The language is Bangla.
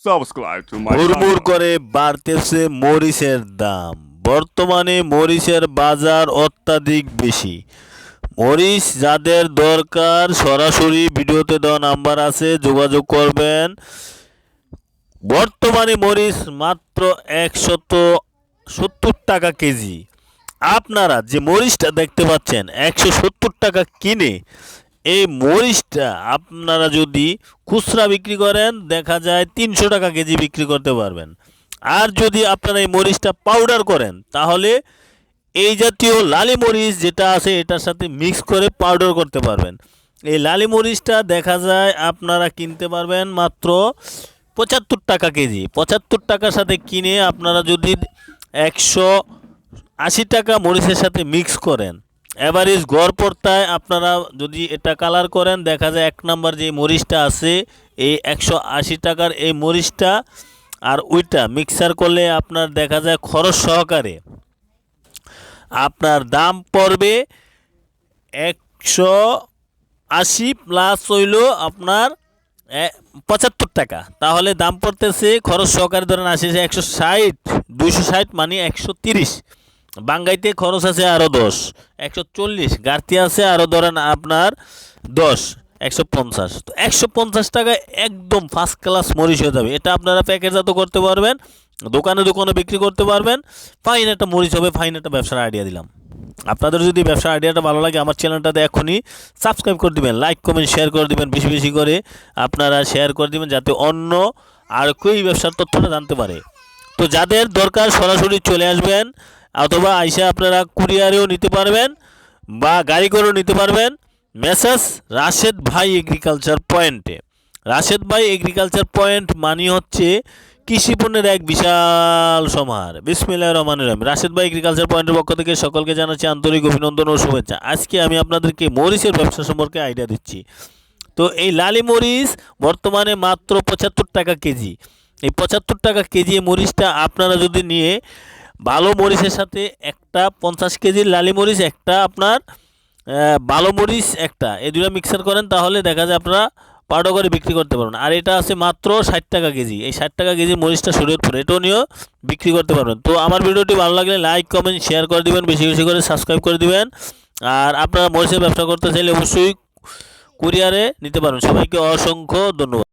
Subscribe to my হুড়মুড় channel. করে বাড়তেছে মরিচের দাম। বর্তমানে মরিচের বাজার অত্যাধিক বেশি। মরিচ যাদের দরকার সরাসরি ভিডিওতে দেওয়া নাম্বার আছে, যোগাযোগ করবেন। বর্তমানে মরিচ মাত্র 170 টাকা কেজি। আপনারা যে মরিচটা দেখতে পাচ্ছেন 170 টাকা কিনে এই মরিচটা আপনারা যদি খুচরা বিক্রি করেন দেখা যায় 300 টাকা কেজি বিক্রি করতে পারবেন। আর যদি আপনারা এই মরিচটা পাউডার করেন তাহলে এই জাতীয় লালি মরিচ যেটা আছে এটার সাথে মিক্স করে পাউডার করতে পারবেন। এই লালি মরিচটা দেখা যায় আপনারা কিনতে পারবেন মাত্র 75 টাকা কেজি। 75 টাকার সাথে কিনে আপনারা যদি 180 টাকা মরিচের সাথে মিক্স করেন, অ্যাভারেজ গড় পড়তায় আপনারা যদি এটা কালার করেন দেখা যায় 1 নাম্বার যে মরিচটা আছে এই 180 টাকার এই মরিচটা আর ওইটা মিক্সার করলে আপনার দেখা যায় খরচ সহকারে আপনার দাম পড়বে 180 প্লাস হইল আপনার 75 টাকা। তাহলে দাম পড়তেছে খরচ সহকারে ধরেন আসে 160, 260 মানে 130। বাঙ্গাইতে খরচ আছে আরও 10, 140 গাড়তি আছে আরও ধরেন আপনার 10, 150। তো 150 টাকা একদম ফার্স্ট ক্লাস মরিচ হয়ে যাবে। এটা আপনারা প্যাকেটজাত করতে পারবেন, দোকানে দোকানে বিক্রি করতে পারবেন। ফাইন একটা মরিচ হবে, ফাইন একটা ব্যবসার আইডিয়া দিলাম। আপনাদের যদি ব্যবসার আইডিয়াটা ভালো লাগে আমার চ্যানেলটাতে এখনই সাবস্ক্রাইব করে দিবেন, লাইক কমেন্ট শেয়ার করে দিবেন, বেশি বেশি করে আপনারা শেয়ার করে দিবেন যাতে অন্য আর কেউ এই ব্যবসার তথ্যটা জানতে পারে। তো যাদের দরকার সরাসরি চলে আসবেন, অথবা আইসা আপনারা কুরিয়ারেও নিতে পারবেন বা গাড়ি করেও নিতে পারবেন। মেসেজ রাশেদ ভাই এগ্রিকালচার পয়েন্টে। রাশেদ ভাই এগ্রিকালচার পয়েন্ট মানে হচ্ছে কৃষি পণ্যের এক বিশাল সমাহার। বিসমিল্লাহির রহমানির রহিম। রাশেদ ভাই এগ্রিকালচার পয়েন্টের পক্ষ থেকে সকলকে জানাচ্ছি আন্তরিক অভিনন্দন ও শুভেচ্ছা। আজকে আমি আপনাদেরকে মরিচের ব্যবসা সম্পর্কে আইডিয়া দিচ্ছি। তো এই লালি মরিচ বর্তমানে মাত্র 75 টাকা কেজি। এই 75 টাকা কেজি মরিচটা আপনারা যদি নিয়ে ভালো মরিচের সাথে একটা 50 কেজির লালি মরিচ, একটা আপনার ভালো মরিচ একটা, এই দুটো মিক্সার করেন তাহলে দেখা যায় আপনারা পাউডার করে বিক্রি করতে পারবেন। আর এটা আছে মাত্র 60 টাকা কেজি। এই 60 টাকা কেজি মরিচটা শরীয়তপুর, এটাও নিয়েও বিক্রি করতে পারবেন। তো আমার ভিডিওটি ভালো লাগলে লাইক কমেন্ট শেয়ার করে দিবেন, বেশি বেশি করে সাবস্ক্রাইব করে দিবেন। আর আপনারা মরিচের ব্যবসা করতে চাইলে অবশ্যই কুরিয়ারে নিতে পারবেন। সবাইকে অসংখ্য ধন্যবাদ।